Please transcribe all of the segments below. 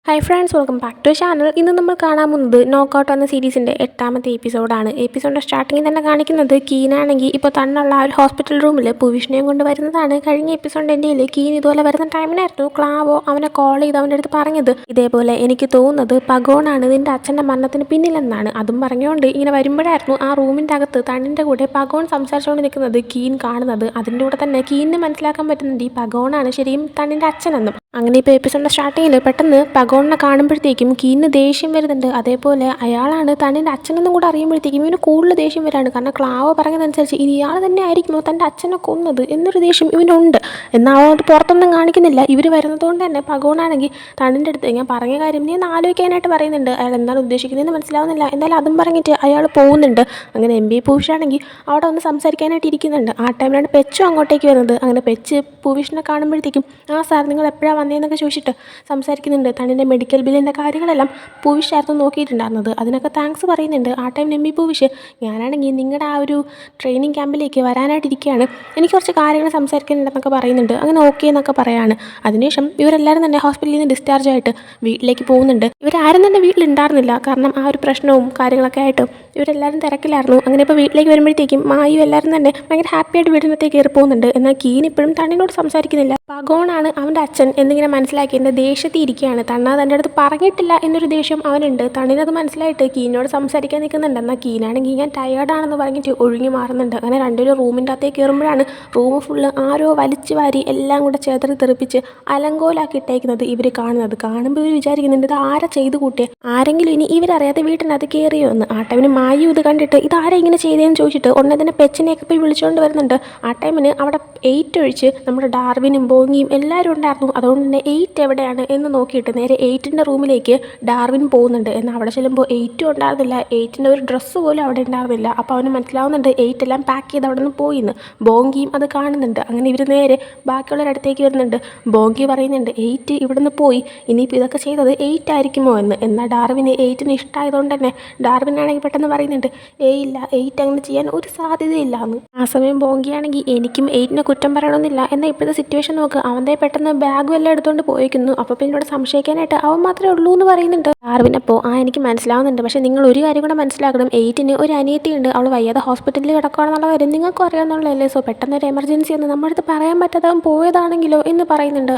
Hi friends, welcome back to channel. ഇന്ന് നമ്മൾ കാണാൻ പോകുന്നത് നോക്കൗട്ട് എന്ന സീരീസിൻ്റെ 8ാമത്തെ എപ്പിസോഡാണ്. എപ്പിസോഡിൻ്റെ സ്റ്റാർട്ടിങ്ങിൽ തന്നെ കാണിക്കുന്നത് കീനാണെങ്കിൽ ഇപ്പോൾ തന്നുള്ള ആ ഒരു ഹോസ്പിറ്റൽ റൂമിൽ പുവിഷ്ണയും കൊണ്ട് വരുന്നതാണ്. കഴിഞ്ഞ എപ്പിസോഡിൻ്റെ എൻ്റെയിൽ കീൻ ഇതുപോലെ വരുന്ന ടൈമിനായിരുന്നു ക്ലാവോ അവനെ കോൾ ചെയ്ത് അവൻ്റെ അടുത്ത് പറഞ്ഞത് ഇതേപോലെ എനിക്ക് തോന്നുന്നത് പഗോണാണ് നിൻ്റെ അച്ഛൻ്റെ മരണത്തിന് പിന്നിലെന്നാണ്. അതും പറഞ്ഞുകൊണ്ട് ഇങ്ങനെ വരുമ്പോഴായിരുന്നു ആ റൂമിൻ്റെ അകത്ത് തണ്ണിൻ്റെ കൂടെ പഗോൺ സംസാരിച്ചുകൊണ്ട് നിൽക്കുന്നത് കീൻ കാണുന്നത്. അതിൻ്റെ കൂടെ തന്നെ കീനിന് മനസ്സിലാക്കാൻ പറ്റുന്നുണ്ട് ഈ പഗോണാണ് ശരിയും തണ്ണിൻ്റെ അച്ഛനെന്നും. അങ്ങനെ ഇപ്പോൾ എപ്പിസോഡിൻ്റെ സ്റ്റാർട്ടിങ്ങിൽ പെട്ടെന്ന് പഗോണിനെ കാണുമ്പോഴത്തേക്കും കീനിന് ദേഷ്യം വരുന്നുണ്ട്. അതേപോലെ അയാളാണ് തണ്ണിൻ്റെ അച്ഛനെന്നും കൂടെ അറിയുമ്പോഴത്തേക്കും ഇവന് കൂടുതൽ ദേഷ്യം വരാണ്. കാരണം ക്ലാവോ പറഞ്ഞതനുസരിച്ച് ഇത് ഇയാൾ തന്നെ ആയിരിക്കുമോ തൻ്റെ അച്ഛനെ കൊന്നത് എന്നൊരു ദേഷ്യം ഇവനുണ്ട്. എന്നാൽ അത് പുറത്തൊന്നും കാണിക്കുന്നില്ല. ഇവർ വരുന്നതുകൊണ്ട് തന്നെ പഗോണാണെങ്കിൽ തണ്ണിൻ്റെ അടുത്ത് ഞാൻ പറഞ്ഞ കാര്യം നീ ഒന്ന് ആലോചിക്കാനായിട്ട് പറയുന്നുണ്ട്. അയാൾ എന്താണ് ഉദ്ദേശിക്കുന്നതെന്ന് മനസ്സിലാവുന്നില്ല. എന്തായാലും അതും പറഞ്ഞിട്ട് അയാൾ പോകുന്നുണ്ട്. അങ്ങനെ MB പൂവിഷാണെങ്കിൽ അവിടെ ഒന്ന് സംസാരിക്കാനായിട്ട് ഇരിക്കുന്നുണ്ട്. ആ ടൈമിലാണ് പെച്ചു അങ്ങോട്ടേക്ക് വരുന്നത്. അങ്ങനെ പെച്ച് പൂവിഷിനെ കാണുമ്പോഴത്തേക്കും സാർ നിങ്ങൾ എപ്പോഴാണ് വന്നതെന്നൊക്കെ ചോദിച്ചിട്ട് സംസാരിക്കുന്നുണ്ട്. തണ്ണിൻ്റെ മെഡിക്കൽ ബില്ലിൻ്റെ കാര്യങ്ങളെല്ലാം പൂവിഷായിരുന്നു നോക്കിയിട്ടുണ്ടായിരുന്നത്. അതിനൊക്കെ താങ്ക്സ് പറയുന്നുണ്ട്. ആ ടൈം MB പൂവിഷ് ഞാനാണെങ്കിൽ നിങ്ങളുടെ ആ ഒരു ട്രെയിനിങ് ക്യാമ്പിലേക്ക് വരാനായിട്ടിരിക്കുകയാണ്, എനിക്ക് കുറച്ച് കാര്യങ്ങൾ സംസാരിക്കാനുണ്ടെന്നൊക്കെ പറയുന്നുണ്ട്. അങ്ങനെ ഓക്കെ എന്നൊക്കെ പറയാണ്. അതിനുശേഷം ഇവരെല്ലാവരും തന്നെ ഹോസ്പിറ്റലിൽ നിന്ന് ഡിസ്ചാർജ് ആയിട്ട് വീട്ടിലേക്ക് പോകുന്നുണ്ട്. ഇവരാരും തന്നെ വീട്ടിലുണ്ടായിരുന്നില്ല. കാരണം ആ ഒരു പ്രശ്നവും കാര്യങ്ങളൊക്കെ ആയിട്ട് ഇവരെല്ലാവരും തിരക്കിലായിരുന്നു. അങ്ങനെ ഇപ്പോൾ വീട്ടിലേക്ക് വരുമ്പോഴത്തേക്കും മായും എല്ലാവരും തന്നെ ഭയങ്കര ഹാപ്പിയായിട്ട് വീടിനകത്തേക്ക് കയറി പോകുന്നുണ്ട്. എന്നാൽ കീൻ ഇപ്പോഴും തണ്ണിനോട് സംസാരിക്കുന്നില്ല. പഗോണാണ് അവൻ്റെ അച്ഛൻ എന്നിങ്ങനെ മനസ്സിലാക്കി എൻ്റെ ദേഷ്യത്തിൽ ഇരിക്കുകയാണ്. തണ്ണ തൻ്റെ അടുത്ത് പറഞ്ഞിട്ടില്ല എന്നൊരു ദേഷ്യം അവനുണ്ട്. തണ്ണിനത് മനസ്സിലായിട്ട് കീനോട് സംസാരിക്കാൻ നിൽക്കുന്നുണ്ട്. എന്നാൽ കീനാണെങ്കിൽ ഞാൻ ടയേർഡാണെന്ന് പറഞ്ഞിട്ട് ഒഴുകി മാറുന്നുണ്ട്. അങ്ങനെ രണ്ടുപേരും റൂമിൻ്റെ അകത്തേക്ക് കയറുമ്പോഴാണ് റൂം ഫുള്ള് ആരോ വലിച്ചു വാരി എല്ലാം കൂടെ ചേതറി തെറിപ്പിച്ച് അലങ്കോലാക്കി ഇട്ടേക്കുന്നത് ഇവർ കാണുന്നത്. കാണുമ്പോൾ ഇവർ വിചാരിക്കുന്നുണ്ട് ഇത് ആരാ ചെയ്ത് കൂട്ടിയെ, ആരെങ്കിലും ഇനി ഇവരറിയാതെ വീട്ടിനകത്ത് കയറിയോ എന്ന്. ആ ടൈമിന് മായു ഇത് കണ്ടിട്ട് ഇതാരാ ഇങ്ങനെ ചെയ്തതെന്ന് ചോദിച്ചിട്ട് ഉടനെ തന്നെ പെച്ചിനെയൊക്കെ പോയി വിളിച്ചുകൊണ്ട് വരുന്നുണ്ട്. ആ ടൈമിന് അവിടെ 8 ഒഴിച്ച് നമ്മുടെ ഡാർവിനും ബോങ്ങിയും എല്ലാവരും ഉണ്ടായിരുന്നു. അതുകൊണ്ട് തന്നെ 8 എവിടെയാണ് എന്ന് നോക്കിയിട്ട് നേരെ 8ൻ്റെ റൂമിലേക്ക് ഡാർവിൻ പോകുന്നുണ്ട്. എന്നാൽ അവിടെ ചെല്ലുമ്പോൾ 8 ഉണ്ടായിരുന്നില്ല. 8ൻ്റെ ഒരു ഡ്രസ്സ് പോലും അവിടെ ഉണ്ടായിരുന്നില്ല. അപ്പോൾ അവന് മനസ്സിലാവുന്നുണ്ട് 8 എല്ലാം പാക്ക് ചെയ്ത് അവിടെ നിന്ന് പോയിന്ന്. ബോങ്കിയും അത് കാണുന്നുണ്ട്. അങ്ങനെ ഇവർ നേരെ ബാക്കിയുള്ളവരടുത്തേക്ക് വരുന്നുണ്ട്. ബോങ്കി പറയുന്നുണ്ട് 8 ഇവിടെ നിന്ന് പോയി, ഇനിയിപ്പോൾ ഇതൊക്കെ ചെയ്തത് 8 ആയിരിക്കുമോ എന്ന്. എന്നാൽ ഡാർവിന് 8ന് ഇഷ്ടമായതുകൊണ്ട് തന്നെ ഡാർവിനാണെങ്കിൽ പെട്ടെന്ന് പറയുന്നുണ്ട് ഇല്ല 8 അങ്ങനെ ചെയ്യാൻ ഒരു സാധ്യതയില്ല എന്ന്. ആ സമയം ബോങ്കിയാണെങ്കിൽ എനിക്കും 8നെ കുറ്റം പറയണമെന്നില്ല, എന്നാൽ ഇപ്പോഴത്തെ സിറ്റുവേഷൻ നോക്ക് അവൻ്റെ പെട്ടെന്ന് ബാഗും എല്ലാം എടുത്തുകൊണ്ട് പോയിരിക്കുന്നു. അപ്പോൾ പിന്നെ ഇവിടെ സംശയിക്കാനായിട്ട് അവൻ മാത്രമേ ഉള്ളൂ എന്ന് പറയുന്നുണ്ട് ഡാർവിൻ. അപ്പോൾ എനിക്ക് മനസ്സിലാവുന്നുണ്ട്, പക്ഷേ നിങ്ങൾ ഒരു കാര്യം കൂടെ മനസ്സിലാക്കണം, 8ന് ഒരു അനിയത്തിയുണ്ട്, അവൾ വയ്യാതെ ഹോസ്പിറ്റലിൽ കിടക്കുകയാണെന്നുള്ള കാര്യം നിങ്ങൾക്കും അറിയാമെന്നുള്ളതല്ലേ. സോ പെട്ടെന്ന് ഒരു എമർജൻസി എന്ന് നമ്മുടെ അടുത്ത് പറയാൻ പറ്റാതെ അവൻ പോയതാണെങ്കിലോ എന്ന് പറയുന്നുണ്ട്.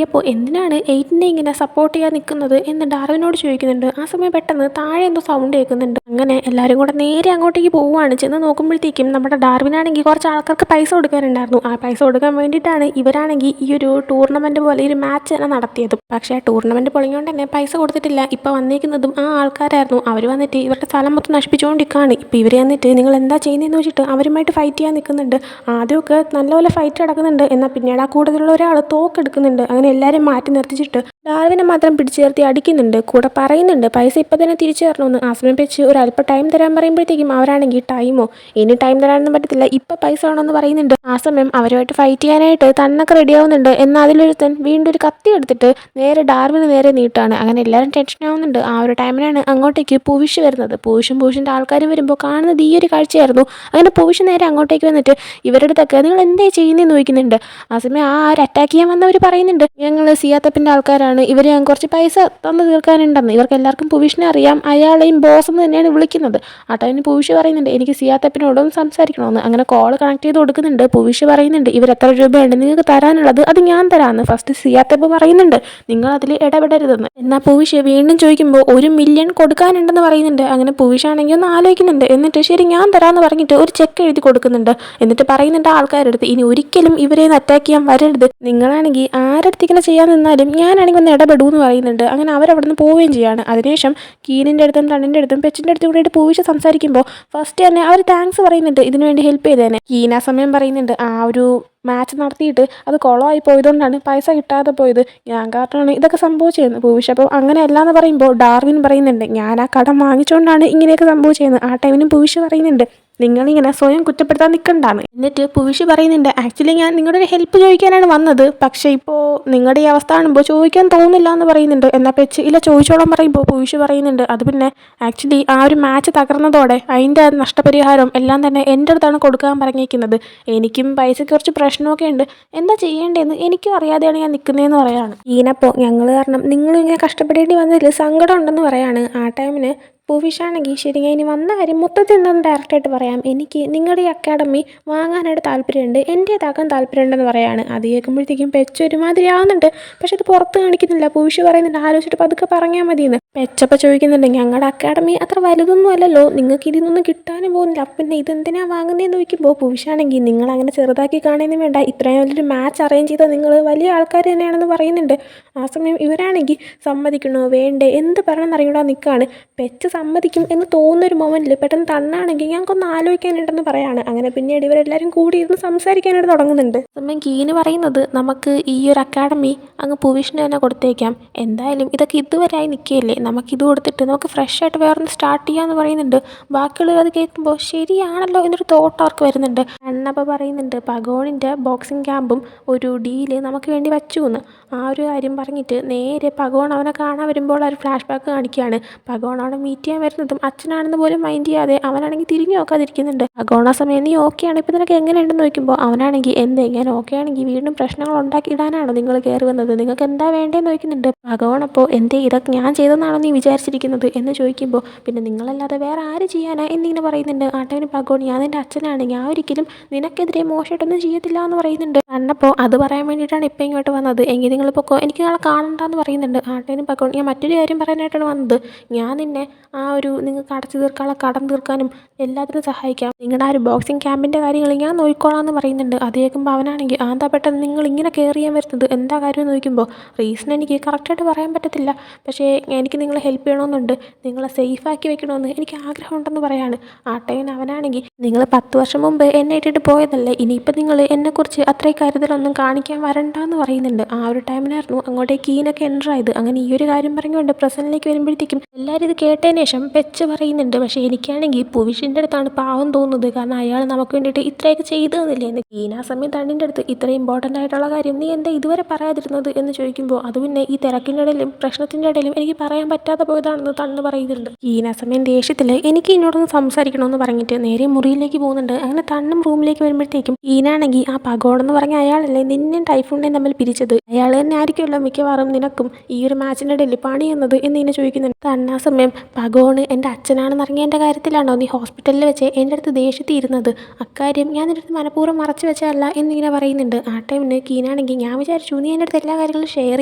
അപ്പോൾ എന്തിനാണ് 8നെ ഇങ്ങനെ സപ്പോർട്ട് ചെയ്യാൻ നിൽക്കുന്നത് എന്ന് ഡാർവിനോട് ചോദിക്കുന്നുണ്ട്. ആ സമയം പെട്ടെന്ന് താഴെ എന്തോ സൗണ്ട് കേൾക്കുന്നുണ്ട്. അങ്ങനെ എല്ലാവരും കൂടെ നേരെ അങ്ങോട്ടേക്ക് പോവുകയാണ്. ചെന്ന് നോക്കുമ്പോഴത്തേക്കും നമ്മുടെ ഡാർവിനാണെങ്കിൽ കുറച്ച് ആൾക്കാർക്ക് പൈസ കൊടുക്കാനുണ്ടായിരുന്നു. ആ പൈസ കൊടുക്കാൻ വേണ്ടിയിട്ടാണ് ഇവരാണെങ്കിൽ ഈ ഒരു ടൂർണമെൻറ്റ് പോലെ ഒരു മാച്ച് തന്നെ നടത്തിയത്. പക്ഷേ ആ ടൂർണമെൻറ്റ് പൊളിഞ്ഞുകൊണ്ട് തന്നെ പൈസ കൊടുത്തിട്ടില്ല. ഇപ്പോൾ വന്നിരിക്കുന്നതും ആ ആൾക്കാരായിരുന്നു. അവർ വന്നിട്ട് ഇവരുടെ സ്ഥലം മൊത്തം നശിപ്പിച്ചുകൊണ്ടിരിക്കുകയാണ്. ഇപ്പോൾ ഇവർ വന്നിട്ട് നിങ്ങൾ എന്താ ചെയ്യുന്നതെന്ന് വെച്ചിട്ട് അവരുമായിട്ട് ഫൈറ്റ് ചെയ്യാൻ നിൽക്കുന്നുണ്ട്. ആദ്യമൊക്കെ നല്ലപോലെ ഫൈറ്റ് നടക്കുന്നുണ്ട്. എന്നാൽ പിന്നീട് ആ കൂടുതലുള്ള ഒരാൾ തോക്കെടുക്കുന്നുണ്ട്. അങ്ങനെ എല്ലാവരും മാറ്റി നിർത്തിച്ചിട്ട് ഡാർവിനെ മാത്രം പിടിച്ചു നിർത്തി അടിക്കുന്നുണ്ട്. കൂടെ പറയുന്നുണ്ട് പൈസ ഇപ്പം തന്നെ തിരിച്ചു തരണമെന്ന്. ആ സമയം വെച്ച് ഒരല്പം ടൈം തരാൻ പറയുമ്പോഴത്തേക്കും അവരാണെങ്കിൽ ടൈമോ ഇനി ടൈം തരാനൊന്നും പറ്റത്തില്ല, ഇപ്പം പൈസ വേണമെന്ന് പറയുന്നുണ്ട്. ആ സമയം അവരുമായിട്ട് ഫൈറ്റ് ചെയ്യാനായിട്ട് തന്നൊക്കെ റെഡി ആവുന്നുണ്ട്. എന്നാൽ അതിലൊരുത്തൻ വീണ്ടും ഒരു കത്തി എടുത്തിട്ട് നേരെ ഡാർവിന് നേരെ നീട്ടാണ്. അങ്ങനെ എല്ലാവരും ടെൻഷൻ ആവുന്നുണ്ട്. ആ ഒരു ടൈമിനാണ് അങ്ങോട്ടേക്ക് പൂവിഷ് വരുന്നത്. പൂവിഷിൻ്റെ ആൾക്കാരും വരുമ്പോൾ കാണുന്നത് ഈ ഒരു കാഴ്ചയായിരുന്നു. അങ്ങനെ പൂവിഷ് നേരെ അങ്ങോട്ടേക്ക് വന്നിട്ട് ഇവരുടെ അടുത്തൊക്കെ നിങ്ങൾ എന്തേ ചെയ്യുന്നതെന്ന് ചോദിക്കുന്നുണ്ട്. ആ സമയം ആ ഒരു അറ്റാക്ക് ചെയ്യാൻ വന്നവർ പറയുന്നുണ്ട് ഞങ്ങൾ സിയാത്തപ്പിൻ്റെ ആൾക്കാരാണ്, ഇവർ ഞാൻ കുറച്ച് പൈസ തന്നു തീർക്കാനുണ്ടെന്ന്. ഇവർക്ക് എല്ലാവർക്കും പൂവിഷിനെ അറിയാം, അയാളെയും ബോസ് എന്ന് തന്നെയാണ് വിളിക്കുന്നത്. ആ ടൈമിന് പൂവിഷ് പറയുന്നുണ്ട് എനിക്ക് സിയാത്തപ്പിനോടും സംസാരിക്കണമെന്ന്. അങ്ങനെ കോൾ കണക്ട് ചെയ്ത് കൊടുക്കുന്നുണ്ട്. പൂവിഷ് പറയുന്നുണ്ട് ഇവർ എത്ര രൂപയുണ്ട് നിങ്ങൾക്ക് തരാനുള്ളത് അത് ഞാൻ തരാമെന്ന്. ഫസ്റ്റ് സിയാത്തപ്പ് പറയുന്നുണ്ട് നിങ്ങൾ അതിൽ ഇടപെടരുതെന്ന്. എന്നാൽ പൂവിഷ് വീണ്ടും ചോദിക്കുമ്പോൾ 1 മില്യൺ കൊടുക്കാനുണ്ടെന്ന് പറയുന്നുണ്ട്. അങ്ങനെ പൂവിഷാണെങ്കിൽ ഒന്ന് ആലോചിക്കുന്നുണ്ട്. എന്നിട്ട് ശരി ഞാൻ തരാമെന്ന് പറഞ്ഞിട്ട് ഒരു ചെക്ക് എഴുതി കൊടുക്കുന്നുണ്ട്. എന്നിട്ട് പറയുന്നുണ്ട് ആൾക്കാരെടുത്ത് ഇനി ഒരിക്കലും ഇവരെ അറ്റാക്ക് ചെയ്യാൻ വരരുത്, നിങ്ങളാണെങ്കിൽ ആരടുത്ത് ഇങ്ങനെ ചെയ്യാൻ നിന്നാലും ഞാനാണെങ്കിൽ ഒന്ന് ഇടപെടുമെന്ന് പറയുന്നുണ്ട്. അങ്ങനെ അവരവിടെ നിന്ന് പോവുകയും ചെയ്യാണ്. അതിനുശേഷം കീനിൻ്റെ അടുത്തും തണ്ണിൻ്റെ അടുത്തും പെച്ചിൻ്റെ അടുത്തും കൂടിയിട്ട് പൂവിഷ സംസാരിക്കുമ്പോൾ ഫസ്റ്റ് തന്നെ അവർ താങ്ക്സ് പറയുന്നുണ്ട് ഇതിനുവേണ്ടി ഹെൽപ്പ് ചെയ്തേനെ. കീൻ ആ സമയം പറയുന്നുണ്ട് ആ ഒരു മാച്ച് നടത്തിയിട്ട് അത് കുളമായി പോയതുകൊണ്ടാണ് പൈസ കിട്ടാതെ പോയത്, ഞാൻ കാരണമാണ് ഇതൊക്കെ സംഭവിച്ചതെന്ന്. പൂവിഷ അപ്പോൾ അങ്ങനെ അല്ലാന്ന് പറയുമ്പോൾ ഡാർവിൻ പറയുന്നുണ്ട് ഞാൻ ആ കടം വാങ്ങിച്ചുകൊണ്ടാണ് ഇങ്ങനെയൊക്കെ സംഭവിച്ചതെന്ന്. ആ ടൈമിനും പൂവിഷ പറയുന്നുണ്ട് നിങ്ങളിങ്ങനെ സ്വയം കുറ്റപ്പെടുത്താൻ നിൽക്കണ്ടാന്ന്. എന്നിട്ട് പുവിഷ് പറയുന്നുണ്ട്, ആക്ച്വലി ഞാൻ നിങ്ങളുടെ ഒരു ഹെൽപ്പ് ചോദിക്കാനാണ് വന്നത്, പക്ഷേ ഇപ്പോൾ നിങ്ങളുടെ ഈ അവസ്ഥ കാണുമ്പോൾ ചോദിക്കാൻ തോന്നില്ല എന്ന് പറയുന്നുണ്ട്. എന്നാൽ പെച്ച് ഇല്ല ചോദിച്ചോളം പറയുമ്പോൾ പുവിഷ് പറയുന്നുണ്ട്, അത് പിന്നെ ആക്ച്വലി ആ ഒരു മാച്ച് തകർന്നതോടെ അതിൻ്റെ നഷ്ടപരിഹാരം എല്ലാം തന്നെ എൻ്റെ അടുത്താണ് കൊടുക്കാൻ പറഞ്ഞേക്കുന്നത്. എനിക്കും പൈസയ്ക്ക് കുറച്ച് പ്രശ്നമൊക്കെ ഉണ്ട്, എന്താ ചെയ്യേണ്ടതെന്ന് എനിക്കും അറിയാതെയാണ് ഞാൻ നിൽക്കുന്നതെന്ന് പറയാണ്. ഈനപ്പോൾ ഞങ്ങൾ കാരണം നിങ്ങളും ഇങ്ങനെ കഷ്ടപ്പെടേണ്ടി വന്നതിൽ സങ്കടം ഉണ്ടെന്ന് പറയാണ്. ആ ടൈമിന് പൂവിഷാണെങ്കിൽ ശരി, ഞാൻ ഇനി വന്ന കാര്യം മൊത്തത്തിൽ എന്താണെന്ന് ഡയറക്റ്റായിട്ട് പറയാം. എനിക്ക് നിങ്ങളുടെ ഈ അക്കാഡമി വാങ്ങാനായിട്ട് താല്പര്യമുണ്ട്, എൻ്റേതാക്കാൻ താല്പര്യമുണ്ടെന്ന് പറയാണ്. അത് കേൾക്കുമ്പോഴത്തേക്കും പെച്ച് ഒരുമാതിരി ആവുന്നുണ്ട്, പക്ഷെ അത് പുറത്ത് കാണിക്കുന്നില്ല. പൂവിഷ് പറയുന്നുണ്ട് ആലോചിച്ചിട്ട് പതുക്കെ പറഞ്ഞാൽ മതിയെന്ന്. പെച്ചപ്പോൾ ചോദിക്കുന്നുണ്ട്, ഞങ്ങളുടെ അക്കാഡമി അത്ര വലുതൊന്നും അല്ലല്ലോ, നിങ്ങൾക്ക് ഇതിൽ നിന്നൊന്നും കിട്ടാനും പോകുന്നില്ല, അപ്പം പിന്നെ ഇതെന്തിനാ വാങ്ങുന്നതെന്ന് ചോദിക്കുമ്പോൾ പൂവിഷാണെങ്കിൽ നിങ്ങൾ അങ്ങനെ ചെറുതാക്കി കാണുന്നതും വേണ്ട, ഇത്രയും വലിയൊരു മാച്ച് അറേഞ്ച് ചെയ്താൽ നിങ്ങൾ വലിയ ആൾക്കാർ തന്നെയാണെന്ന് പറയുന്നുണ്ട്. ആ സമയം ഇവരാണെങ്കിൽ സമ്മതിക്കണോ വേണ്ടേ എന്ത് പറയണമെന്ന് അറിയൂടാ നിൽക്കുകയാണ്. പെച്ച് സമ്മതിക്കും എന്ന് തോന്നുന്നൊരു മൊമെൻറ്റിൽ പെട്ടെന്ന് തണ്ണാണെങ്കിൽ ഞങ്ങൾക്കൊന്ന് ആലോചിക്കാനുണ്ടെന്ന് പറയാണ്. അങ്ങനെ പിന്നീട് ഇവരെല്ലാവരും കൂടി ഇരുന്ന് സംസാരിക്കാനായിട്ട് തുടങ്ങുന്നുണ്ട്. സമയം കീന് പറയുന്നത്, നമുക്ക് ഈ ഒരു അക്കാഡമി അങ്ങ് പൂവിഷിന് തന്നെ കൊടുത്തേക്കാം, എന്തായാലും ഇതൊക്കെ ഇതുവരെയായി നിൽക്കുകയല്ലേ, നമുക്കിത് കൊടുത്തിട്ട് നമുക്ക് ഫ്രഷ് ആയിട്ട് വേറൊന്ന് സ്റ്റാർട്ട് ചെയ്യാമെന്ന് പറയുന്നുണ്ട്. ബാക്കിയുള്ളവർ അത് കേൾക്കുമ്പോൾ ശരിയാണല്ലോ എന്നൊരു തോട്ട് അവർക്ക് വരുന്നുണ്ട്. അണ്ണപ്പോൾ പറയുന്നുണ്ട്, പഗോണിൻ്റെ ബോക്സിംഗ് ക്യാമ്പും ഒരു ഡീല് നമുക്ക് വേണ്ടി വച്ചു എന്ന്. ആ ഒരു കാര്യം പറഞ്ഞിട്ട് നേരെ പഗോൺ അവനെ കാണാൻ വരുമ്പോൾ ഒരു ഫ്ലാഷ് ബാക്ക് കാണിക്കുകയാണ്. പഗോൺ അവിടെ മീറ്റ് ചെയ്യാൻ വരുന്നതും അച്ഛനാണെന്ന് പോലും മൈൻഡ് ചെയ്യാതെ അവനാണെങ്കിൽ തിരിഞ്ഞു നോക്കാതിരിക്കുന്നുണ്ട്. പഗോൺ ആ സമയം നീ ഓക്കെ ആണ്, ഇപ്പം നിനക്ക് എങ്ങനെയുണ്ടെന്ന് ചോദിക്കുമ്പോൾ അവനാണെങ്കിൽ ഞാൻ ഓക്കെ ആണെങ്കിൽ വീണ്ടും പ്രശ്നങ്ങൾ ഉണ്ടാക്കിയിടാനാണോ നിങ്ങൾ കയറി വന്നത്, നിങ്ങൾക്ക് എന്താ വേണ്ടതെന്ന് ചോദിക്കുന്നുണ്ട്. പഗോൺ അപ്പോൾ ഇതൊക്കെ ഞാൻ ചെയ്തെന്നാണോ നീ വിചാരിച്ചിരിക്കുന്നത് എന്ന് ചോദിക്കുമ്പോൾ പിന്നെ നിങ്ങളല്ലാതെ വേറെ ആര് ചെയ്യാനാ എന്നിങ്ങനെ പറയുന്നുണ്ട്. ആ ടൈമിന് പഗോൺ ഞാൻ നിൻ്റെ അച്ഛനാണ്, ഞാൻ ഒരിക്കലും നിനക്കെതിരെ മോശമായിട്ടൊന്നും ചെയ്യത്തില്ല എന്ന് പറയുന്നുണ്ട്. കണ്ടപ്പോൾ അത് പറയാൻ വേണ്ടിയിട്ടാണ് ഇപ്പം ഇങ്ങോട്ട് വന്നത്, എങ്കിൽ നിങ്ങൾ പൊക്കോ, എനിക്ക് നാളെ കാണണ്ടെന്ന് പറയുന്നുണ്ട്. ആ ടൈമിന് പഗോൺ ഞാൻ മറ്റൊരു കാര്യം പറയാനായിട്ടാണ് വന്നത്, ഞാൻ നിന്നെ ആ ഒരു നിങ്ങൾക്ക് അടച്ചു തീർക്കാനുള്ള കടം തീർക്കാനും എല്ലാത്തിനും സഹായിക്കാം, നിങ്ങളുടെ ആ ഒരു ബോക്സിംഗ് ക്യാമ്പിൻ്റെ കാര്യങ്ങൾ ഞാൻ നോക്കിക്കോളാം എന്ന് പറയുന്നുണ്ട്. അത് കേൾക്കുമ്പോൾ അവനാണെങ്കിൽ എന്താ പെട്ടെന്ന് നിങ്ങൾ ഇങ്ങനെ കെയർ ചെയ്യാൻ വരുന്നത്, എന്താ കാര്യം എന്ന് ചോദിക്കുമ്പോൾ റീസൺ എനിക്ക് കറക്റ്റായിട്ട് പറയാൻ പറ്റത്തില്ല, പക്ഷേ എനിക്ക് നിങ്ങളെ ഹെൽപ്പ് ചെയ്യണമെന്നുണ്ട്, നിങ്ങളെ സേഫാക്കി വെക്കണമെന്ന് എനിക്ക് ആഗ്രഹമുണ്ടെന്ന് പറയാണ്. ആ ടൈമിന് അവനാണെങ്കിൽ നിങ്ങൾ 10 വർഷം മുമ്പ് എന്നെ ഇട്ടിട്ട് പോയതല്ലേ, ഇനിയിപ്പോൾ നിങ്ങൾ എന്നെക്കുറിച്ച് അത്രയും കരുതലൊന്നും കാണിക്കാൻ വരണ്ടെന്ന് പറയുന്നുണ്ട്. ആ ഒരു ടൈമിലായിരുന്നു അങ്ങോട്ടേക്ക് കീനൊക്കെ എൻ്റർ ആയത്. അങ്ങനെ ഈ ഒരു കാര്യം പറഞ്ഞുകൊണ്ട് പ്രസൻറ്റിലേക്ക് വരുമ്പോഴത്തേക്കും എല്ലാവരും ഇത് കേട്ടതിന് ശേഷം പെച്ച് പറയുന്നുണ്ട്, പക്ഷേ എനിക്കാണെങ്കിൽ പുവിഷിൻ്റെ അടുത്താണ് പാവം തോന്നുന്നത്, കാരണം അയാൾ നമുക്ക് വേണ്ടിയിട്ട് ഇത്രയൊക്കെ ചെയ്തു തന്നില്ലേ എന്ന്. കീന ആ സമയം തണ്ണിൻ്റെ അടുത്ത് ഇത്ര ഇമ്പോർട്ടൻ്റ് ആയിട്ടുള്ള കാര്യം നീ എന്താ ഇതുവരെ പറയാതിരുന്നത് എന്ന് ചോദിക്കുമ്പോൾ അത് പിന്നെ ഈ തിരക്കിൻ്റെ ഇടയിലും പ്രശ്നത്തിൻ്റെ ഇടയിലും എനിക്ക് പറയാൻ പറ്റാതെ പോയതാണെന്ന് തണ്ണ് പറയുന്നുണ്ട്. കീന ആ സമയം ദേഷ്യത്തിൽ എനിക്ക് എന്നോടൊന്ന് സംസാരിക്കണമെന്ന് പറഞ്ഞിട്ട് നേരെ മുറിയിലേക്ക് പോകുന്നുണ്ട്. അങ്ങനെ തണ്ണും റൂമിലേക്ക് വരുമ്പോഴത്തേക്കും കീനാണെങ്കിൽ ആ പഗോടെന്ന് പറഞ്ഞ അയാളല്ലേ നിന്നെയും ടൈഫൂണിനെയും തമ്മിൽ പിരിച്ചത്, അയാൾ തന്നെ ആയിരിക്കുമല്ലോ മിക്കവാറും നിനക്കും ഈ ഒരു മാച്ചിൻ്റെ ഇടയിൽ പണി എന്നത് എന്നിങ്ങനെ ചോദിക്കുന്നുണ്ട്. തണ്ണാ സമയം പഗോണ് എൻ്റെ അച്ഛനാണെന്ന് അറിഞ്ഞതിൻ്റെ കാര്യത്തിലാണോ നീ ഹോസ്പിറ്റലിൽ വെച്ച് എൻ്റെ അടുത്ത് ദേഷ്യത്തിയിരുന്നത്, അക്കാര്യം ഞാൻ നിൻ്റെ അടുത്ത് മനഃപൂർവ്വം മറച്ചു വെച്ചതല്ല എന്നിങ്ങനെ പറയുന്നുണ്ട്. ആ ടൈമിന് കീനാണെങ്കിൽ ഞാൻ വിചാരിച്ചു നീ എൻ്റെ അടുത്ത് എല്ലാ കാര്യങ്ങളും ഷെയർ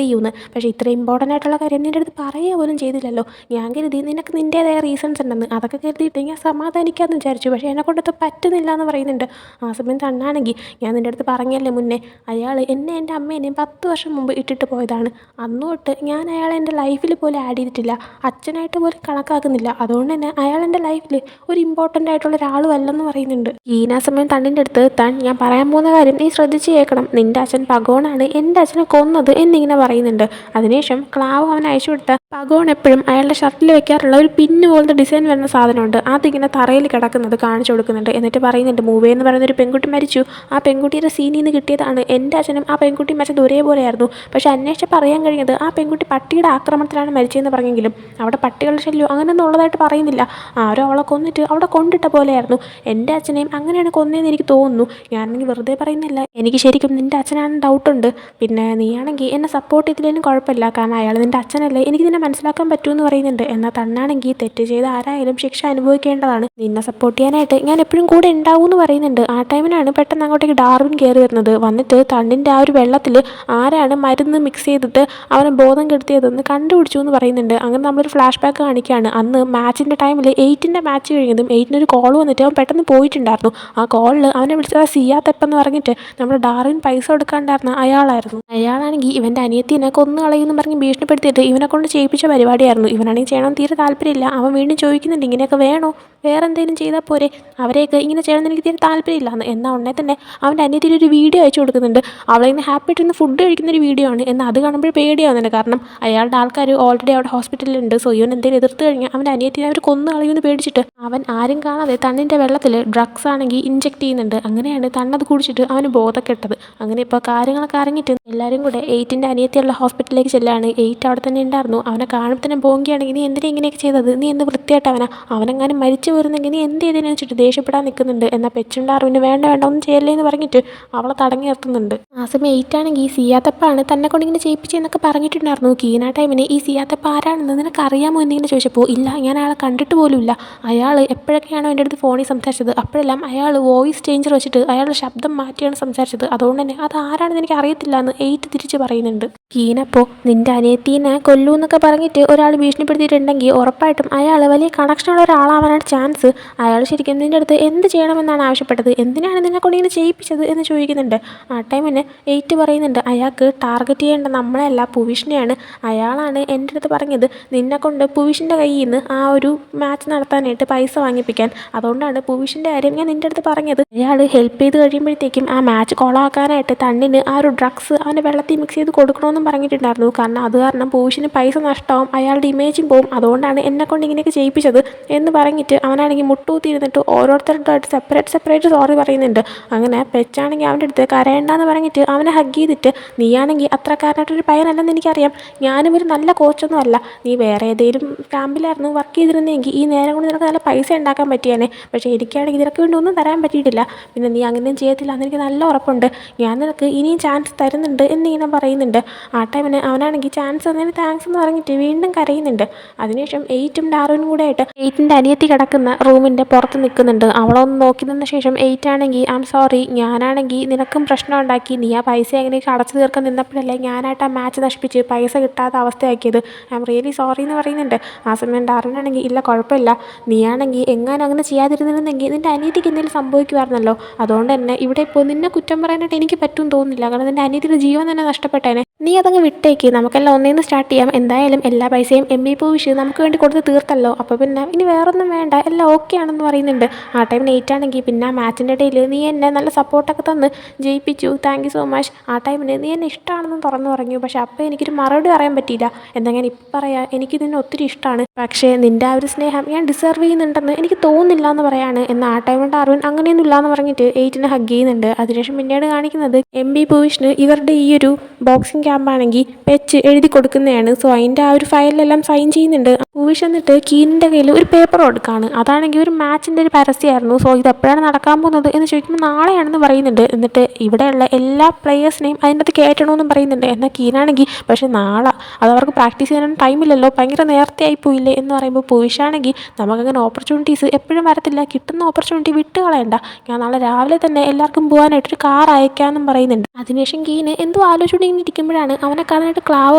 ചെയ്യുമെന്ന്, പക്ഷേ ഇത്ര ഇമ്പോർട്ടൻ്റ് ആയിട്ടുള്ള കാര്യം നിൻ്റെ അടുത്ത് പറയുക പോലും ചെയ്തില്ലല്ലോ, ഞാൻ കരുതി നിനക്ക് നിൻ്റേതായ റീസൺസ് ഉണ്ടെന്ന്, അതൊക്കെ കരുതിയിട്ട് ഞാൻ സമാധാനിക്കാമെന്ന് വിചാരിച്ചു, പക്ഷേ എന്നെ കൊണ്ടത് പറ്റുന്നില്ല എന്ന് പറയുന്നുണ്ട്. ആ സമയം തണ്ണാണെങ്കിൽ ഞാൻ നിൻ്റെ അടുത്ത് പറഞ്ഞല്ലേ മുന്നേ, അയാൾ എന്നെ എൻ്റെ അമ്മേനെയും 10 വർഷം മുമ്പ് ഇട്ടിട്ട് പോയതാണ്, അന്ന് തൊട്ട് ഞാൻ അയാളെ എൻ്റെ ലൈഫിൽ പോലും ആഡ് ചെയ്തിട്ടില്ല, അച്ഛനായിട്ട് പോലും കണക്കാക്കുന്നില്ല, അതുകൊണ്ട് തന്നെ അയാൾ എൻ്റെ ലൈഫിൽ ഒരു ഇമ്പോർട്ടൻ്റ് ആയിട്ടുള്ള ഒരാളും അല്ലെന്ന് പറയുന്നുണ്ട്. ഈനാ സമയം തണ്ണിൻ്റെ അടുത്ത് ഞാൻ പറയാൻ പോകുന്ന കാര്യം നീ ശ്രദ്ധിച്ച് കേൾക്കണം, നിൻ്റെ അച്ഛൻ പഗോണാണ് എൻ്റെ അച്ഛനെ കൊന്നത് എന്നിങ്ങനെ പറയുന്നുണ്ട്. അതിനുശേഷം ക്ലാവ് അവൻ അയച്ചു കൊടുത്ത പഗോൺ എപ്പോഴും അയാളുടെ ഷർട്ടിൽ വെക്കാറുള്ള ഒരു പിന്ന് പോലത്തെ ഡിസൈൻ വരുന്ന സാധനമുണ്ട്, അതിങ്ങനെ തറയിൽ കിടക്കുന്നത് കാണിച്ചു കൊടുക്കുന്നുണ്ട്. എന്നിട്ട് പറയുന്നുണ്ട് മൂവി എന്ന് പറയുന്ന ഒരു പെൺകുട്ടി മരിച്ചു, ആ പെൺകുട്ടിയുടെ സീനിൽ നിന്ന് കിട്ടിയതാണ്, എൻ്റെ അച്ഛനും ആ പെൺകുട്ടി മരിച്ചത് ഒരേപോലെയായിരുന്നു, പക്ഷേ അന്വേഷിച്ച് അറിയാൻ കഴിഞ്ഞത് ആ പെൺകുട്ടി പട്ടിയുടെ ആക്രമണത്തിലാണ് മരിച്ചതെന്ന് പറഞ്ഞെങ്കിലും അവിടെ പട്ടികളുടെ ശല്യം അങ്ങനെയൊന്നും ഉള്ളതായിട്ട് പറയുന്നില്ല, ആരോ അവളെ കൊന്നിട്ട് അവിടെ കൊണ്ടിട്ട പോലെയായിരുന്നു, എൻ്റെ അച്ഛനെയും അങ്ങനെയാണ് കൊന്നതെന്ന് എനിക്ക് തോന്നുന്നു, ഞാനാണെങ്കിൽ വെറുതെ പറയുന്നില്ല, എനിക്ക് ശരിക്കും നിൻ്റെ അച്ഛനാണെന്ന് ഡൗട്ടുണ്ട്, പിന്നെ നീയാണെങ്കിൽ എന്നെ സപ്പോർട്ട് ചെയ്തില്ലെങ്കിലും കുഴപ്പമില്ല, കാരണം അയാൾ നിൻ്റെ അച്ഛനല്ലേ, എനിക്ക് നിന്നെ മനസ്സിലാക്കാൻ പറ്റുമെന്ന് പറയുന്നുണ്ട്. എന്നാൽ തണ്ണാണെങ്കിൽ തെറ്റ് ചെയ്ത ആരായാലും ശിക്ഷ അനുഭവിക്കേണ്ടതാണ്, നിന്നെ സപ്പോർട്ട് ചെയ്യാനായിട്ട് ഞാൻ എപ്പോഴും കൂടെ ഉണ്ടാവും എന്ന് പറയുന്നുണ്ട്. ആ ടൈമിനാണ് പെട്ടെന്ന് അങ്ങോട്ടേക്ക് ഡാർവിൻ കയറി വരുന്നത്. വന്നിട്ട് തണ്ണിൻ്റെ ആ ഒരു വെള്ളത്തിൽ ആരാണ് മരുന്ന് മിക്സ് ചെയ്തിട്ട് അവനെ ബോധം കെടുത്തിയതെന്ന് കണ്ടുപിടിച്ചു എന്ന് പറയുന്നുണ്ട്. അങ്ങനെ നമ്മളൊരു ഫ്ലാഷ് ബാക്ക് കാണിക്കുകയാണ്. അന്ന് മാച്ചിൻ്റെ ടൈമിൽ 8ൻ്റെ മാച്ച് കഴിഞ്ഞതും 8നൊരു കോൾ വന്നിട്ട് അവൻ പെട്ടെന്ന് പോയിട്ടുണ്ടായിരുന്നു. ആ കോളിൽ അവനെ വിളിച്ചത് സിയാത്തെപ്പെന്ന് പറഞ്ഞിട്ട് നമ്മുടെ ഡാർവിൻ പൈസ കൊടുക്കാണ്ടായിരുന്ന അയാളായിരുന്നു. അയാളാണെങ്കിൽ ഇവൻ്റെ അനിയത്തിനെ കൊന്നു കളയുമെന്ന് പറഞ്ഞ് ഭീഷണിപ്പെടുത്തിയിട്ട് ഇവനെ കൊണ്ട് ചെയ്യിപ്പിച്ച പരിപാടിയായിരുന്നു. ഇവനാണെങ്കിൽ ചെയ്യണമെന്ന് തീരെ താല്പര്യമില്ല. അവൻ വീണ്ടും ചോദിക്കുന്നുണ്ട് ഇങ്ങനെയൊക്കെ വേണോ, വേറെ എന്തെങ്കിലും ചെയ്താൽ പോരെ, അവരെയൊക്കെ ഇങ്ങനെ ചെയ്യണമെന്ന് എനിക്ക് തീരെ താല്പര്യമില്ലാന്ന്. എന്നാൽ ഉടനെ തന്നെ അവൻ്റെ അനിയത്തിൻ്റെ ഒരു വീഡിയോ അയച്ചു കൊടുക്കുന്നുണ്ട്, അവളെ ഇന്ന് ഹാപ്പി ആയിട്ടിരുന്ന് ഫുഡ് കഴിക്കുന്നൊരു വീഡിയോ വീഡിയോ ആണ്. എന്നാൽ അത് കാണുമ്പോൾ പേടിയാവുന്നുണ്ട്. കാരണം അയാളുടെ ആൾക്കാർ ഓൾറെഡി അവിടെ ഹോസ്പിറ്റലിലുണ്ട്. സോ ഇവൻ എന്തെങ്കിലും എതിർത്ത് കഴിഞ്ഞാൽ അവൻ്റെ അനിയത്തിനെ അവർ കൊന്നു കളയുമെന്ന് പേടിച്ചിട്ട് അവൻ ആരും കാണാതെ തണ്ണിൻ്റെ വെള്ളത്തിൽ ഡ്രഗ്സ് ആണെങ്കിൽ ഇഞ്ചെക്ട് ചെയ്യുന്നുണ്ട്. അങ്ങനെയാണ് തണ്ണത് കുടിച്ചിട്ട് അവന് ബോധക്കെട്ടത്. അങ്ങനെ ഇപ്പോൾ കാര്യങ്ങളൊക്കെ അറിഞ്ഞിട്ട് എല്ലാവരും കൂടെ എയ്റ്റിൻ്റെ അനിയത്തിയുള്ള ഹോസ്പിറ്റലിലേക്ക് ചെല്ലാണ്. എയ്റ്റ് അവിടെ തന്നെ ഉണ്ടായിരുന്നു. അവനെ കാണുമ്പോൾ തന്നെ പോവുകയാണെങ്കിൽ നീ എന്തിനാ ഇങ്ങനെയൊക്കെ ചെയ്തത്, നീ എന്ത് വൃത്തിയായിട്ട് അവനെങ്ങാനും മരിച്ചു പോരുന്നെങ്കിൽ നീ എന്ത് ചെയ്തതിനു വെച്ചിട്ട് ദേഷ്യപ്പെടാൻ നിൽക്കുന്നുണ്ട്. എന്നാൽ പെച്ചുണ്ടാറിന് വേണ്ട ഒന്നും ചെയ്യല്ലേ എന്ന് പറഞ്ഞിട്ട് അവളെ തടങ്ങി നിർത്തുന്നുണ്ട്. ആ സമയം എയ്റ്റ് ആണെങ്കിൽ സിയാത്തപ്പാണ് തന്നെ കൊണ്ട് ഇങ്ങനെ ചെയ്യിപ്പിച്ചെന്നൊക്കെ പറഞ്ഞിട്ടുണ്ടായിരുന്നു. കീന ടൈമിന് ഈ സിയാത്തപ്പ ആരാണെന്ന് നിനക്ക് അറിയാമോ എന്നിങ്ങനെ ചോദിച്ചപ്പോൾ ഇല്ല, ഞാൻ അയാളെ കണ്ടിട്ട് പോലുമില്ല. അയാൾ എപ്പോഴൊക്കെയാണോ എൻ്റെ അടുത്ത് ഫോണിൽ സംസാരിച്ചത് അപ്പോഴെല്ലാം അയാൾ വോയിസ് ചേഞ്ചർ വെച്ചിട്ട് അയാളുടെ ശബ്ദം മാറ്റിയാണ് സംസാരിച്ചത്. അതുകൊണ്ട് തന്നെ അത് ആരാണെന്ന് എനിക്ക് അറിയത്തില്ല എന്ന് എയ്റ്റ് തിരിച്ച് പറയുന്നുണ്ട്. കീനപ്പോൾ നിൻ്റെ അനിയത്തീനെ കൊല്ലൂ എന്നൊക്കെ പറഞ്ഞിട്ട് ഒരാൾ ഭീഷണിപ്പെടുത്തിയിട്ടുണ്ടെങ്കിൽ ഉറപ്പായിട്ടും അയാൾ വലിയ കണക്ഷനുള്ള ഒരാളാവാനാണ് ചാൻസ്. അയാൾ ശരിക്കും നിൻ്റെ അടുത്ത് എന്ത് ചെയ്യണമെന്നാണ് ആവശ്യപ്പെട്ടത്, എന്തിനാണ് നിന്നെ കൊണ്ട് ഇങ്ങനെ ചെയ്യിപ്പിച്ചത് എന്ന് ചോദിക്കുന്നുണ്ട്. ആ ടൈമിന് എയ്റ്റ് പറയുന്നുണ്ട് അയാൾക്ക് ടാർഗറ്റ് ചെയ്യേണ്ട നമ്മളെയല്ല പുവിഷിനെയാണ്. അയാളാണ് എൻ്റെ അടുത്ത് പറഞ്ഞത് നിന്നെ കൊണ്ട് പുവിഷിൻ്റെ കയ്യിൽ നിന്ന് ആ ഒരു മാച്ച് നടത്താനായിട്ട് പൈസ വാങ്ങിപ്പിക്കാൻ. അതുകൊണ്ടാണ് പുവിഷിൻ്റെ കാര്യം ഞാൻ നിൻ്റെ അടുത്ത് പറഞ്ഞത്. അയാൾ ഹെൽപ്പ് ചെയ്ത് കഴിയുമ്പോഴത്തേക്കും ആ മാച്ച് കൊളാക്കാനായിട്ട് തണ്ണിന് ആ ഒരു ഡ്രഗ്സ് അവൻ്റെ വെള്ളത്തിൽ മിക്സ് ചെയ്ത് കൊടുക്കണമെന്നും പറഞ്ഞിട്ടുണ്ടായിരുന്നു. കാരണം അത് കാരണം പുവിഷിന് പൈസ നഷ്ടമാവും, അയാളുടെ ഇമേജും പോവും. അതുകൊണ്ടാണ് എന്നെ കൊണ്ട് ഇങ്ങനെയൊക്കെ ചെയ്യിപ്പിച്ചത് എന്ന് പറഞ്ഞിട്ട് അവനാണെങ്കിൽ മുട്ടൂത്തിയിരുന്നിട്ട് ഓരോരുത്തരുടെ സെപ്പറേറ്റ് സോറി പറയുന്നുണ്ട്. അങ്ങനെ പെച്ചാണെങ്കിൽ അവൻ്റെ അടുത്ത് കരയണ്ടെന്ന് പറഞ്ഞിട്ട് അവനെ ഹഗ് ചെയ്തിട്ട് നീയാണെങ്കിൽ അത്രക്കാരനായിട്ടൊരു പയ്യനല്ലെന്ന് എനിക്കറിയാം, ഞാനും ഒരു നല്ല കോച്ചൊന്നും അല്ല, നീ വേറെ ഏതെങ്കിലും ക്യാമ്പിലായിരുന്നു വർക്ക് ചെയ്തിരുന്നെങ്കിൽ ഈ നേരം കൊണ്ട് നിനക്ക് നല്ല പൈസ ഉണ്ടാക്കാൻ പറ്റിയാനെ. പക്ഷേ എനിക്കാണെങ്കിൽ നിനക്ക് വേണ്ടി ഒന്നും തരാൻ പറ്റിയിട്ടില്ല. പിന്നെ നീ അങ്ങനെയും ചെയ്യത്തില്ല എന്നെനിക്ക് നല്ല ഉറപ്പുണ്ട്. ഞാൻ നിനക്ക് ഇനിയും ചാൻസ് തരുന്നുണ്ട് എന്നിങ്ങനെ പറയുന്നുണ്ട്. ആ ടൈമിന് അവനാണെങ്കിൽ ചാൻസ് തന്നതിന് താങ്ക്സ് എന്ന് പറഞ്ഞിട്ട് വീണ്ടും കരയുന്നുണ്ട്. അതിനുശേഷം എയ്റ്റും ഡാർവിനും കൂടെ ആയിട്ട് എയ്റ്റിൻ്റെ അനിയത്തി കിടക്കുന്ന റൂമിൻ്റെ പുറത്ത് നിൽക്കുന്നുണ്ട്. അവളൊന്ന് നോക്കി നിന്ന ശേഷം എയ്റ്റ് ആണെങ്കിൽ ഐ എം സോറി, ഞാനാണെങ്കിൽ നിനക്കും പ്രശ്നം ഉണ്ടാക്കി, നീ ആ പൈസ എങ്ങനെയൊക്കെ അടച്ചു തീർക്കാൻ നിന്നപ്പോഴല്ലേ ഞാനായിട്ട് ആ മാച്ച് നശിപ്പിച്ച് പൈസ കിട്ടാത്ത അവസ്ഥയാക്കിയത്, ഐ എം റിയലി സോറി എന്ന് പറയുന്നുണ്ട്. ആ സമയം ഡാർവിനാണെങ്കിൽ ഇല്ല കുഴപ്പമില്ല, നീയാണെങ്കിൽ എങ്ങാനും അങ്ങനെ ചെയ്യാതിരുന്നിരുന്നെങ്കിൽ നിൻ്റെ അനിയത്തിക്ക് എന്തെങ്കിലും സംഭവിക്കുമായിരുന്നല്ലോ. അതുകൊണ്ട് തന്നെ ഇവിടെ ഇപ്പോൾ നിന്നെ കുറ്റം പറയാനായിട്ട് എനിക്ക് പറ്റും തോന്നുന്നില്ല. കാരണം നിൻ്റെ അനിയത്തിയുടെ ജീവൻ തന്നെ നഷ്ടപ്പെട്ടേനെ. നീ അതങ്ങ് വിട്ടേക്ക്, നമുക്കെല്ലാം ഒന്നേന്ന് സ്റ്റാർട്ട് ചെയ്യാം. എന്തായാലും എല്ലാ പൈസയും എം ബി പൂവിഷ് നമുക്ക് വേണ്ടി കൊടുത്ത് തീർത്തല്ലോ, അപ്പോൾ പിന്നെ ഇനി വേറൊന്നും വേണ്ട, എല്ലാം ഓക്കെ ആണെന്ന് പറയുന്നുണ്ട്. ആ ടൈം ലേറ്റ് ആണെങ്കിൽ പിന്നെ ആ മാച്ചിൻ്റെ ഇടയിൽ നീ എന്നെ നല്ല സപ്പോർട്ടൊക്കെ തന്ന് ജയിപ്പിച്ചു, താങ്ക് യു സോ മച്ച്. ആ ടൈമിന് നീ എന്നെ ഇഷ്ടമാണെന്ന് തുറന്നു പറഞ്ഞു. പക്ഷേ അപ്പോൾ എനിക്കൊരു മറുപടി പറയാൻ പറ്റിയില്ല. എന്താ ഞാൻ ഇപ്പം പറയാം, എനിക്ക് നിന്നെ ഒത്തിരി ഇഷ്ടമാണ്, പക്ഷേ നിൻ്റെ ആ ഒരു സ്നേഹം ഞാൻ ഡിസർവ് ചെയ്യുന്നുണ്ടെന്ന് എനിക്ക് തോന്നുന്നില്ല എന്ന് പറയാണ്. എന്നാൽ ആ ടൈമിൽ ഡാർവിൻ അങ്ങനെയൊന്നും ഇല്ലയെന്ന് പറഞ്ഞിട്ട് എയ്റ്റിനെ ഹഗ് ചെയ്യുന്നുണ്ട്. അതിനുശേഷം പിന്നീട് കാണിക്കുന്നത് എം ബി പൂവിഷിന് ഇവരുടെ ഈ ഒരു ബോക്സിംഗ് ക്യാമ്പാണെങ്കിൽ പെച്ച് എഴുതി കൊടുക്കുന്നതാണ്. സോ അതിൻ്റെ ആ ഒരു ഫയലിലെല്ലാം സൈൻ ചെയ്യുന്നുണ്ട്. പൂവിഷ് എന്നിട്ട് കീനിൻ്റെ കയ്യിൽ ഒരു പേപ്പർ കൊടുക്കുകയാണ്. അതാണെങ്കിൽ ഒരു മാച്ചിൻ്റെ ഒരു പരസ്യമായിരുന്നു. സോ ഇത് എപ്പോഴാണ് നടക്കാൻ പോകുന്നത് എന്ന് ചോദിക്കുമ്പോൾ നാളെയാണെന്ന് പറയുന്നുണ്ട്. എന്നിട്ട് ഇവിടെയുള്ള എല്ലാ പ്ലെയേഴ്സിനെയും അതിൻ്റെ അകത്ത് കയറ്റണമെന്നും പറയുന്നുണ്ട്. എന്നാൽ കീനാണെങ്കിൽ പക്ഷേ നാളെ അത് അവർക്ക് പ്രാക്ടീസ് ചെയ്യാനൊന്നും ടൈമില്ലല്ലോ, ഭയങ്കര നേരത്തെ ആയിപ്പോയില്ലേ എന്ന് പറയുമ്പോൾ പൂവിഷാണെങ്കിൽ നമുക്കങ്ങനെ ഓപ്പർച്യൂണിറ്റീസ് എപ്പോഴും വരത്തില്ല, കിട്ടുന്ന ഓപ്പർച്യൂണിറ്റി വിട്ട് കളയണ്ട, ഞാൻ നാളെ രാവിലെ തന്നെ എല്ലാവർക്കും പോകാനായിട്ടൊരു കാർ അയക്കാമെന്നും പറയുന്നുണ്ട്. അതിനുശേഷം കീന് എന്തോ ആലോചിച്ചുകൊണ്ട് ഇങ്ങനെ ഇരിക്കുമ്പോഴാണ് അവനെ കാണാനായിട്ട് ക്ലാവ്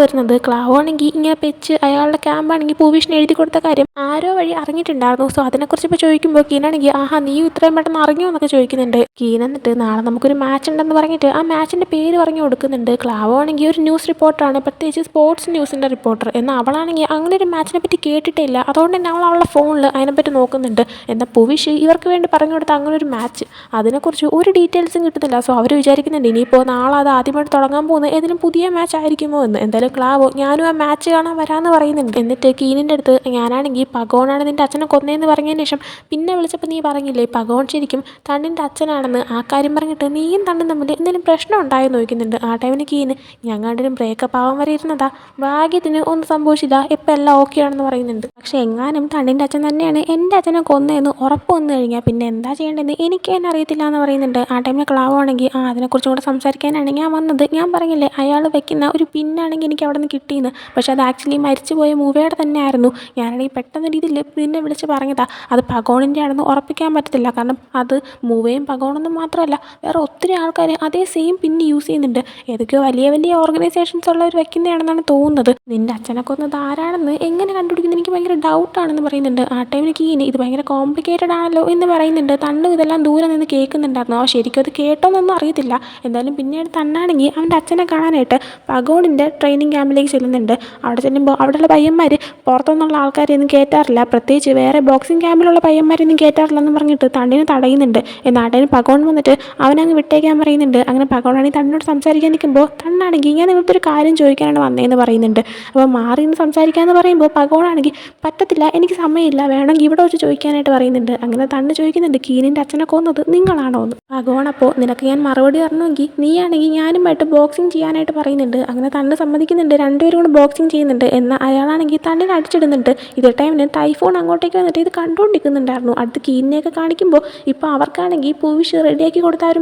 വരുന്നത്. ക്ലാവ് ആണെങ്കിൽ ഇങ്ങനെ പെച്ച് അയാളുടെ ക്യാമ്പാണെങ്കിൽ പൂവിഷിന് എഴുതി കൊടുത്ത കാര്യം ആരോ വഴി അറിഞ്ഞിട്ടുണ്ടായിരുന്നു. സോ അതിനെക്കുറിച്ച് ഇപ്പോൾ ചോദിക്കുമ്പോൾ കീനാണെങ്കിൽ ആഹാ നീ ഇത്രയും പെട്ടെന്ന് അറിഞ്ഞോ എന്നൊക്കെ ചോദിക്കുന്നുണ്ട്. കീൻ എന്നിട്ട് നാളെ നമുക്കൊരു മാച്ച് ഉണ്ടെന്ന് പറഞ്ഞിട്ട് ആ മാച്ചിൻ്റെ പേര് പറഞ്ഞു കൊടുക്കുന്നുണ്ട്. ക്ലാവ് ആണെങ്കിൽ ഒരു ന്യൂസ് റിപ്പോർട്ടറാണ്, പ്രത്യേകിച്ച് സ്പോർട്സ് ന്യൂസിൻ്റെ റിപ്പോർട്ടർ. എന്നാൽ അവളാണെങ്കിൽ അങ്ങനെ ഒരു മാച്ചിനെ പറ്റി കേട്ടിട്ടേ ഇല്ല. അതുകൊണ്ട് തന്നെ അവളുടെ ഫോണിൽ അതിനെപ്പറ്റി നോക്കുന്നുണ്ട്. എന്നാൽ പൂവിഷ് ഇവർക്ക് വേണ്ടി പറഞ്ഞു കൊടുത്ത അങ്ങനെ ഒരു മാച്ച് അതിനെക്കുറിച്ച് ഒരു ഡീറ്റെയിൽസും കിട്ടുന്നില്ല. സോ അവർ വിചാരിക്കുന്നുണ്ട് ഇനിയിപ്പോൾ നാളെ അത് ആദ്യമായിട്ട് തുടങ്ങാൻ പോകുന്നത് ഏതെങ്കിലും പുതിയ മാച്ച് ആയിരിക്കുമോ എന്ന്. എന്തായാലും ക്ലാവോ ഞാനും ആ മാച്ച് കാണാൻ വരാമെന്ന് പറയുന്നുണ്ട്. എന്നിട്ട് കീനിൻ്റെ അടുത്ത് ഞാനാണെങ്കിൽ പഗോണാണ് നിൻ്റെ അച്ഛനെ കൊന്നതെന്ന് പറഞ്ഞതിന് ശേഷം പിന്നെ വിളിച്ചപ്പോൾ നീ പറഞ്ഞില്ലേ പഗോൺ ശരിക്കും തണ്ണിൻ്റെ അച്ഛനാണെന്ന്, ആ കാര്യം പറഞ്ഞിട്ട് നീയും തണ്ണും തമ്മിൽ എന്തെങ്കിലും പ്രശ്നം ഉണ്ടായെന്ന് ചോദിക്കുന്നുണ്ട്. ആ ടൈമിന് കീന് ഞങ്ങളുടെ ബ്രേക്കപ്പ് ആവാൻ വരെ ഇരുന്നതാ, ഭാഗ്യത്തിന് ഒന്നും സംഭവിച്ചില്ല, ഇപ്പം എല്ലാം ഓക്കെ ആണെന്ന് പറയുന്നുണ്ട്. പക്ഷേ എങ്ങാനും തണ്ണിൻ്റെ അച്ഛൻ തന്നെയാണ് എൻ്റെ അച്ഛനെ കൊന്നതെന്ന് ഉറപ്പ് വന്നു കഴിഞ്ഞാൽ പിന്നെ എന്താ ചെയ്യേണ്ടതെന്ന് എനിക്ക് തന്നെ അറിയത്തില്ല എന്ന് പറയുന്നുണ്ട്. ആ ടൈമിൽ ക്ലാവ് ആണെങ്കിൽ അതിനെക്കുറിച്ചും കൂടെ സംസാരിക്കാനാണ് ഞാൻ വന്നത്. ഞാൻ പറഞ്ഞില്ലേ അയാൾ വെക്കുന്ന ഒരു പിന്നാണെങ്കിൽ എനിക്ക് അവിടെ നിന്ന് കിട്ടിയെന്ന്, പക്ഷേ അത് ആക്ച്വലി മരിച്ചു പോയ മൂവയുടെ തന്നെ ആയിരുന്നു. ഞാനാണെങ്കിൽ പെട്ടെന്ന് രീതിയിൽ നിന്നെ വിളിച്ച് പറഞ്ഞതാ, അത് പഗോണിൻ്റെ ആണെന്ന് ഉറപ്പിക്കാൻ പറ്റത്തില്ല. കാരണം അത് മൂവയും പഗോണൊന്നും മാത്രമല്ല വേറെ ഒത്തിരി ആൾക്കാർ അതേ സെയിം പിന്ന് യൂസ് ചെയ്യുന്നുണ്ട്. ഏതൊക്കെയോ വലിയ വലിയ ഓർഗനൈസേഷൻസ് ഉള്ളവർ വെക്കുന്നതാണെന്നാണ് തോന്നുന്നത്. നിൻ്റെ അച്ഛനെ കൊന്നത് ആരാണെന്ന് എങ്ങനെ കണ്ടുപിടിക്കുന്നത് എനിക്ക് ഭയങ്കര ഡൗട്ടാണെന്ന് പറയുന്നുണ്ട്. ആ ടൈമിന് കീന് ഇത് ഭയങ്കര കോംപ്ലിക്കേറ്റഡ് ആണല്ലോ എന്ന് പറയുന്നുണ്ട്. തണ്ണു ഇതെല്ലാം ദൂരെ നിന്ന് കേൾക്കുന്നുണ്ടായിരുന്നു. ശരിക്കും അത് കേട്ടോന്നൊന്നും അറിയത്തില്ല. എന്തായാലും പിന്നീട് തണ്ണാണെങ്കിൽ അവൻ്റെ അച്ഛനെ കാണാനായിട്ട് പഗോണിൻ്റെ ട്രെയിനിങ് ക്യാമ്പിലേക്ക് ചെല്ലുന്നുണ്ട്. അവിടെ ചെല്ലുമ്പോൾ അവിടെയുള്ള പയ്യന്മാർ പുറത്ത് പുറത്തുനിന്നുള്ള ആൾക്കാരെയൊന്നും കയറ്റാറില്ല, പ്രത്യേകിച്ച് വേറെ ബോക്സിംഗ് ക്യാമ്പിലുള്ള പയ്യന്മാരെയൊന്നും കയറ്റാറില്ലെന്ന് പറഞ്ഞിട്ട് തണ്ണിനെ തടയുന്നുണ്ട്. എന്നിട്ട് പകോൺ വന്നിട്ട് അവനങ്ങ് വിട്ടേക്കാൻ പറയുന്നുണ്ട്. അങ്ങനെ പകോണാണെങ്കിൽ തന്നോട് സംസാരിക്കാൻ നിൽക്കുമ്പോൾ തണ്ണാണെങ്കിൽ ഞാൻ നിങ്ങളുടെ ഒരു കാര്യം ചോദിക്കാനാണ് വന്നതെന്ന് പറയുന്നുണ്ട്. അപ്പോൾ മാറി നിന്ന് സംസാരിക്കാമെന്ന് പറയുമ്പോൾ പകോണാണെങ്കിൽ പറ്റത്തില്ല, എനിക്ക് സമയമില്ല, വേണമെങ്കിൽ ഇവിടെ വെച്ച് ചോദിക്കാനായിട്ട് പറയുന്നുണ്ട്. അങ്ങനെ തണ്ണ് ചോദിക്കുന്നുണ്ട്, കീനിൻ്റെ അച്ഛനെ കൊന്നത് നിങ്ങളാണോ എന്ന്. പകോൺ അപ്പോൾ നിനക്ക് ഞാൻ മറുപടി തരണമെങ്കിൽ നീയാണെങ്കിൽ ഞാനുമായിട്ട് ബോക്സിങ് ചെയ്യാനായിട്ട് പറയുന്നുണ്ട്. അങ്ങനെ തണ്ണ് സമ്മതിക്കുന്നുണ്ട്, രണ്ടുപേരും കൂടെ ബോക്സിങ് ചെയ്യുന്നുണ്ട്. എന്നാൽ അയാളാണെങ്കിൽ തണ്ണിനെ അടിച്ചിടുന്നുണ്ട്. ഇതേ ടൈമിന് ടൈഫോൺ അങ്ങോട്ടേക്ക് വന്നിട്ട് ഇത് കണ്ടുകൊണ്ടിരിക്കുന്നുണ്ടായിരുന്നു. അടുത്ത് കീനിനെയൊക്കെ കാണിക്കുമ്പോൾ ഇപ്പോൾ അവർക്കാണെങ്കിൽ പൂവിഷ് റെഡിയാക്കി കൊടുത്ത ഒരു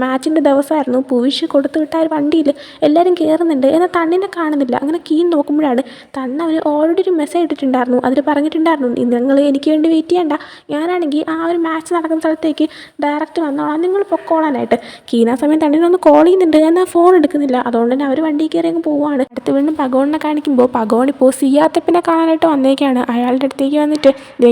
മാച്ചിൻ്റെ ദിവസമായിരുന്നു. പൂവിഷ് കൊടുത്തു വിട്ട ഒരു വണ്ടിയിൽ എല്ലാവരും കയറുന്നുണ്ട്. എന്നാൽ തണ്ണിനെ കാണുന്നില്ല. അങ്ങനെ കീൻ നോക്കുമ്പോഴാണ് തണ്ണ് അവന് ഓൾറെഡി ഒരു മെസ്സേജ് ഇട്ടിട്ടുണ്ടായിരുന്നു. അതിൽ പറഞ്ഞിട്ടുണ്ടായിരുന്നു, നിങ്ങൾ എനിക്ക് വേണ്ടി വെയിറ്റ് ചെയ്യേണ്ട, ഞാനാണെങ്കിൽ ആ ഒരു മാച്ച് നടക്കുന്ന സ്ഥലത്തേക്ക് ഡയറക്റ്റ് വന്നോളാം, നിങ്ങൾ പൊക്കോളാനായിട്ട്. കീന സമയം തണ്ണിനൊന്ന് കോൾ ചെയ്യുന്നുണ്ട്, എന്നാൽ ഫോൺ എടുക്കുന്നില്ല. അതുകൊണ്ട് തന്നെ അവർ വണ്ടി കയറി അങ്ങ് പോവുകയാണ്. അടുത്ത് വീണ്ടും പകോണിനെ കാണിക്കുമ്പോൾ പകോൺ ഇപ്പോൾ സിയാത്തപ്പിനെ കാണാനായിട്ട് വന്നേക്കാണ്. അയാളുടെ അടുത്തേക്ക് വന്നിട്ട്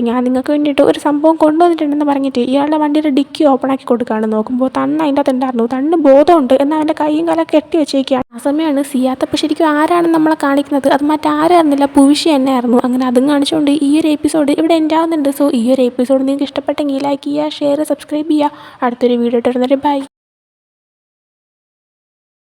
ഞാൻ നിങ്ങൾക്ക് വേണ്ടിയിട്ട് ഒരു സംഭവം കൊണ്ടുവന്നിട്ടുണ്ടെന്ന് പറഞ്ഞിട്ട് ഇയാളുടെ വണ്ടിയുടെ ഡിക്കി ഓപ്പൺ ആക്കി കൊടുക്കുകയാണ്. നോക്കുമ്പോൾ തണ്ണ് അതിൻ്റെ അകത്ത് ഉണ്ടായിരുന്നു. തണ്ണ് ബോധമുണ്ട്, എന്നാൽ അവൻ്റെ കൈയും കാലം കെട്ടി വെച്ചേക്കുകയാണ്. ആ സമയമാണ് സിയാത്തപ്പ് ശരിക്കും ആരാണെന്ന് നമ്മളെ കാണിക്കുന്നത്. അത് മറ്റാരായിരുന്നില്ല, പൂവിഷി തന്നെയായിരുന്നു. അങ്ങനെ അതും കാണിച്ചുകൊണ്ട് ഈ ഒരു എപ്പിസോഡ് ഇവിടെ എൻഡ് ആവുന്നുണ്ട്. സോ ഈ ഒരു എപ്പിസോഡ് നിങ്ങൾക്ക് ഇഷ്ടപ്പെട്ടെങ്കിൽ ലൈക്ക് ചെയ്യുക, ഷെയർ, സബ്സ്ക്രൈബ് ചെയ്യുക. അടുത്തൊരു വീഡിയോ ഇട്ട് വരുന്നവരെ ബൈ.